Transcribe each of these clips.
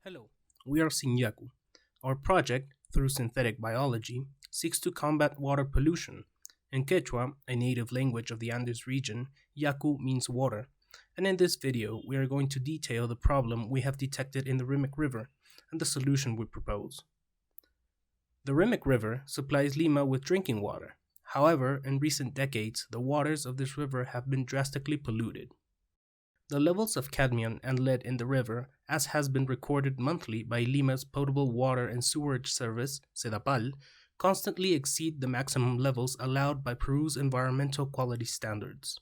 Hello, we are SynYaku. Our project, through synthetic biology, seeks to combat water pollution. In Quechua, a native language of the Andes region, Yaku means water, and in this video we are going to detail the problem we have detected in the Rimac River and the solution we propose. The Rimac River supplies Lima with drinking water. However, in recent decades, the waters of this river have been drastically polluted. The levels of cadmium and lead in the river, as has been recorded monthly by Lima's Potable Water and Sewerage Service, SEDAPAL, constantly exceed the maximum levels allowed by Peru's environmental quality standards.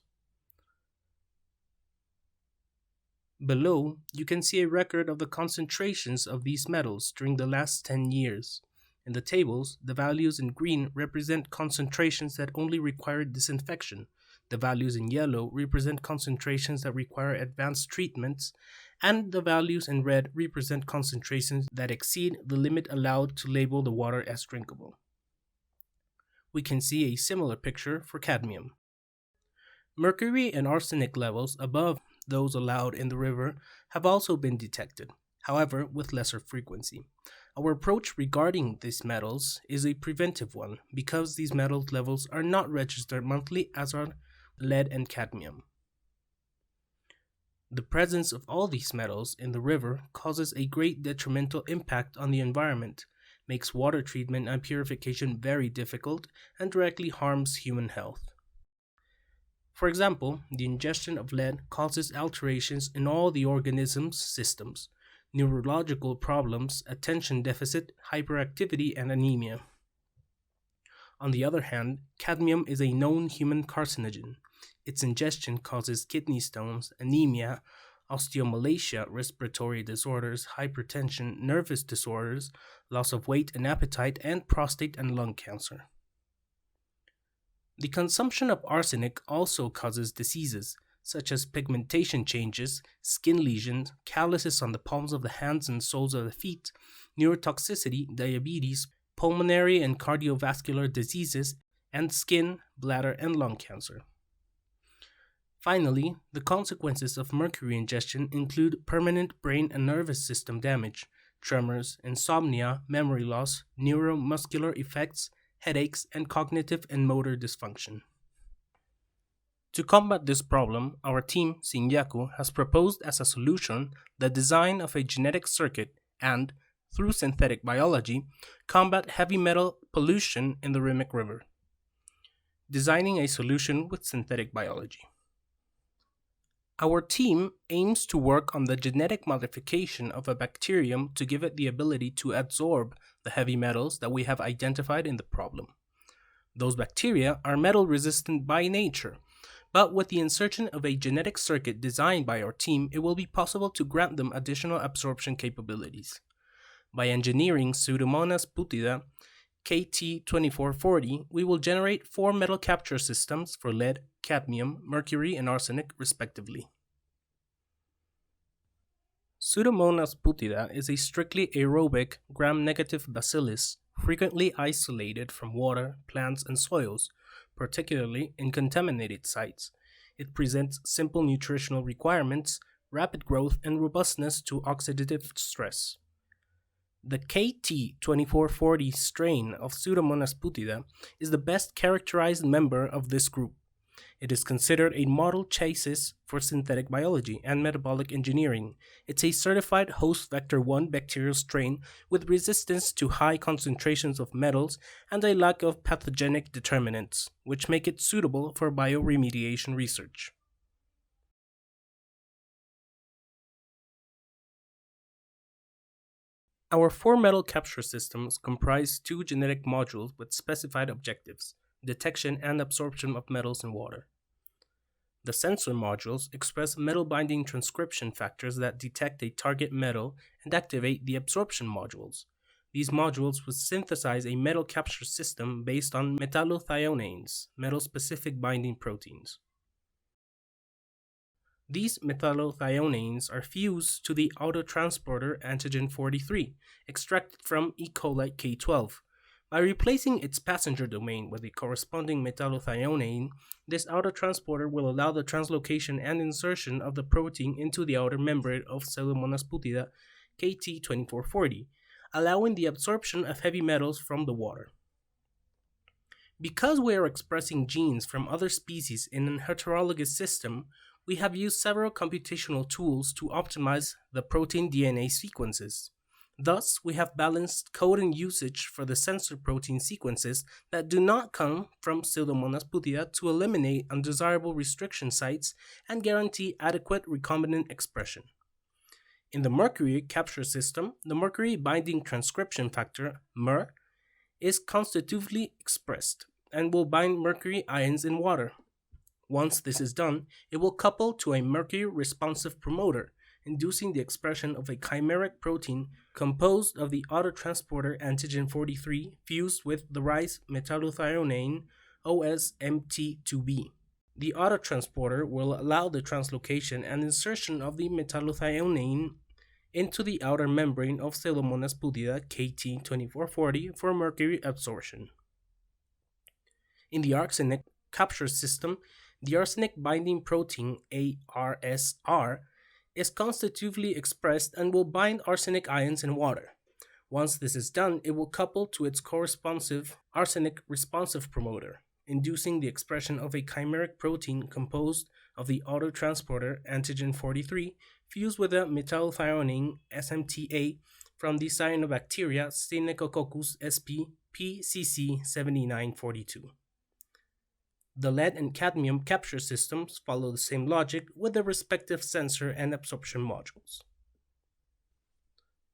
Below, you can see a record of the concentrations of these metals during the last 10 years. In the tables, the values in green represent concentrations that only require disinfection. The values in yellow represent concentrations that require advanced treatments, and the values in red represent concentrations that exceed the limit allowed to label the water as drinkable. We can see a similar picture for cadmium. Mercury and arsenic levels above those allowed in the river have also been detected, however with lesser frequency. Our approach regarding these metals is a preventive one because these metal levels are not registered monthly as are lead and cadmium. The presence of all these metals in the river causes a great detrimental impact on the environment, makes water treatment and purification very difficult, and directly harms human health. For example, the ingestion of lead causes alterations in all the organism's systems, neurological problems, attention deficit, hyperactivity, and anemia. On the other hand, cadmium is a known human carcinogen. Its ingestion causes kidney stones, anemia, osteomalacia, respiratory disorders, hypertension, nervous disorders, loss of weight and appetite, and prostate and lung cancer. The consumption of arsenic also causes diseases, such as pigmentation changes, skin lesions, calluses on the palms of the hands and soles of the feet, neurotoxicity, diabetes, pulmonary and cardiovascular diseases, and skin, bladder, and lung cancer. Finally, the consequences of mercury ingestion include permanent brain and nervous system damage, tremors, insomnia, memory loss, neuromuscular effects, headaches, and cognitive and motor dysfunction. To combat this problem, our team, SynYaku, has proposed as a solution the design of a genetic circuit and, through synthetic biology, combat heavy metal pollution in the Rimac River. Designing a solution with synthetic biology. Our team aims to work on the genetic modification of a bacterium to give it the ability to absorb the heavy metals that we have identified in the problem. Those bacteria are metal resistant by nature, but with the insertion of a genetic circuit designed by our team, it will be possible to grant them additional absorption capabilities. By engineering Pseudomonas putida KT2440, we will generate 4 metal capture systems for lead, cadmium, mercury, and arsenic, respectively. Pseudomonas putida is a strictly aerobic, gram-negative bacillus frequently isolated from water, plants, and soils, particularly in contaminated sites. It presents simple nutritional requirements, rapid growth, and robustness to oxidative stress. The KT2440 strain of Pseudomonas putida is the best characterized member of this group. It is considered a model chassis for synthetic biology and metabolic engineering. It's a certified host vector 1 bacterial strain with resistance to high concentrations of metals and a lack of pathogenic determinants, which make it suitable for bioremediation research. Our 4 metal capture systems comprise 2 genetic modules with specified objectives: detection and absorption of metals in water. The sensor modules express metal-binding transcription factors that detect a target metal and activate the absorption modules. These modules will synthesize a metal capture system based on metallothioneins, metal-specific binding proteins. These metallothioneins are fused to the autotransporter antigen 43, extracted from E. coli K12. By replacing its passenger domain with a corresponding metallothionine, this autotransporter will allow the translocation and insertion of the protein into the outer membrane of Pseudomonas putida KT2440, allowing the absorption of heavy metals from the water. Because we are expressing genes from other species in an heterologous system, we have used several computational tools to optimize the protein DNA sequences. Thus, we have balanced code and usage for the sensor protein sequences that do not come from Pseudomonas putida to eliminate undesirable restriction sites and guarantee adequate recombinant expression. In the Mercury capture system, the mercury binding transcription factor, MER, is constitutively expressed and will bind mercury ions in water. Once this is done, it will couple to a mercury responsive promoter, inducing the expression of a chimeric protein composed of the autotransporter antigen 43 fused with the rice metallothionein OSMT2B. The autotransporter will allow the translocation and insertion of the metallothionein into the outer membrane of Pseudomonas putida KT2440 for mercury absorption. In the arsenic capture system, the arsenic binding protein ARSR is constitutively expressed and will bind arsenic ions in water. Once this is done, it will couple to its corresponsive arsenic responsive promoter, inducing the expression of a chimeric protein composed of the autotransporter antigen 43 fused with a metallothionein SMTA from the cyanobacteria Staphylococcus sp PCC7942. The lead and cadmium capture systems follow the same logic with their respective sensor and absorption modules.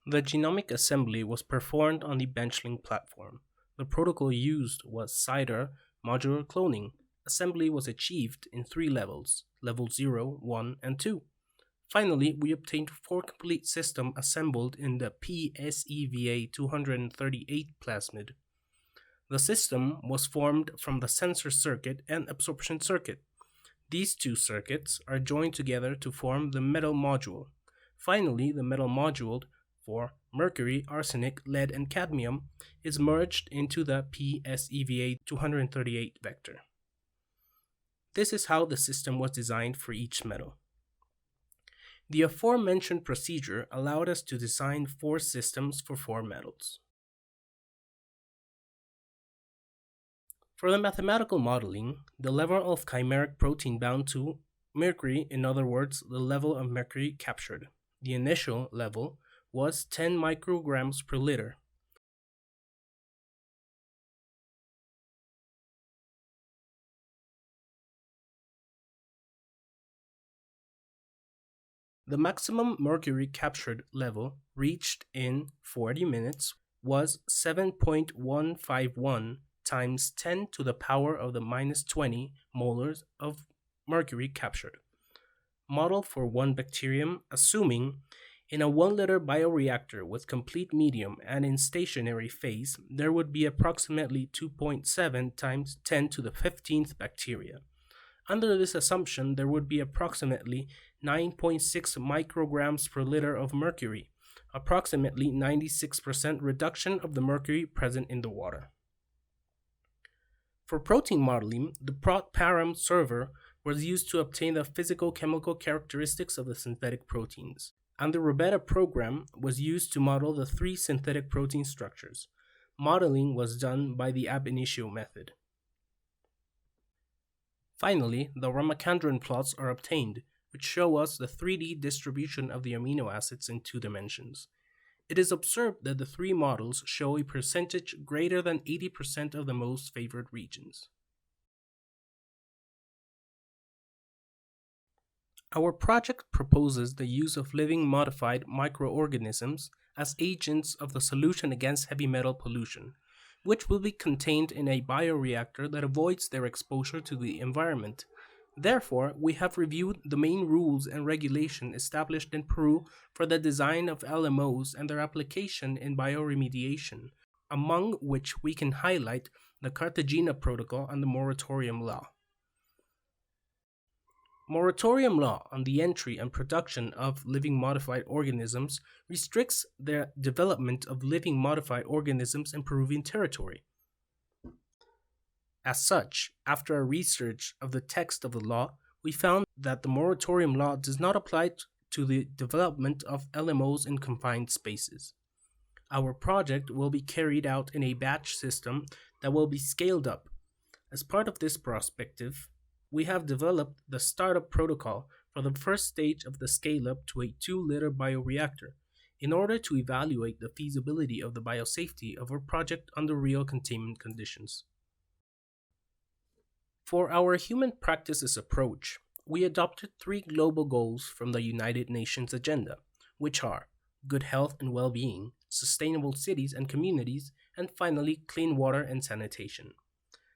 The genomic assembly was performed on the Benchling platform. The protocol used was CIDR modular cloning. Assembly was achieved in 3 levels, level 0, 1, and 2. Finally, we obtained 4 complete systems assembled in the PSEVA238 plasmid. The system was formed from the sensor circuit and absorption circuit. These 2 circuits are joined together to form the metal module. Finally, the metal module for mercury, arsenic, lead, and cadmium is merged into the PSEVA238 vector. This is how the system was designed for each metal. The aforementioned procedure allowed us to design 4 systems for 4 metals. For the mathematical modeling, the level of chimeric protein bound to mercury, in other words, the level of mercury captured. The initial level was 10 micrograms per liter. The maximum mercury captured level reached in 40 minutes was 7.151 times 10 to the power of the minus 20 molars of mercury captured. Model for 1 bacterium, assuming in a 1-liter bioreactor with complete medium and in stationary phase, there would be approximately 2.7 times 10 to the 15th bacteria. Under this assumption, there would be approximately 9.6 micrograms per liter of mercury, approximately 96% reduction of the mercury present in the water. For protein modeling, the ProtParam server was used to obtain the physical-chemical characteristics of the synthetic proteins, and the Rubetta program was used to model the 3 synthetic protein structures. Modeling was done by the ab initio method. Finally, the Ramachandran plots are obtained, which show us the 3D distribution of the amino acids in 2 dimensions. It is observed that the 3 models show a percentage greater than 80% of the most favored regions. Our project proposes the use of living modified microorganisms as agents of the solution against heavy metal pollution, which will be contained in a bioreactor that avoids their exposure to the environment. Therefore, we have reviewed the main rules and regulation established in Peru for the design of LMOs and their application in bioremediation, among which we can highlight the Cartagena Protocol and the Moratorium Law. Moratorium law on the entry and production of living modified organisms restricts the development of living modified organisms in Peruvian territory. As such, after a research of the text of the law, we found that the moratorium law does not apply to the development of LMOs in confined spaces. Our project will be carried out in a batch system that will be scaled up. As part of this perspective, we have developed the startup protocol for the first stage of the scale up to a 2-liter bioreactor in order to evaluate the feasibility of the biosafety of our project under real containment conditions. For our human practices approach, we adopted three global goals from the United Nations Agenda, which are good health and well being, sustainable cities and communities, and finally, clean water and sanitation.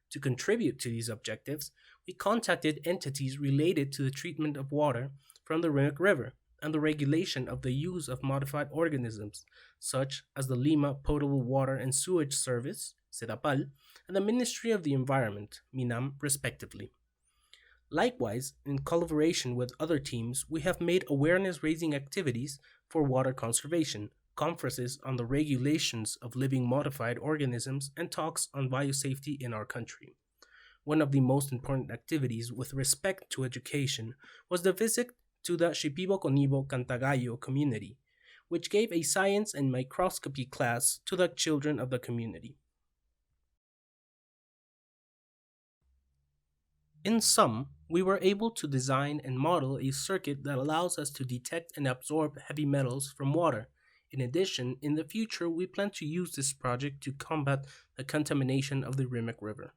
To contribute to these objectives, we contacted entities related to the treatment of water from the Rimac River and the regulation of the use of modified organisms, such as the Lima Potable Water and Sewage Service, SEDAPAL, and the Ministry of the Environment, MINAM, respectively. Likewise, in collaboration with other teams, we have made awareness raising activities for water conservation, conferences on the regulations of living modified organisms, and talks on biosafety in our country. One of the most important activities with respect to education was the visit to the Shipibo Conibo Cantagallo community, which gave a science and microscopy class to the children of the community. In sum, we were able to design and model a circuit that allows us to detect and absorb heavy metals from water. In addition, in the future, we plan to use this project to combat the contamination of the Rimac River.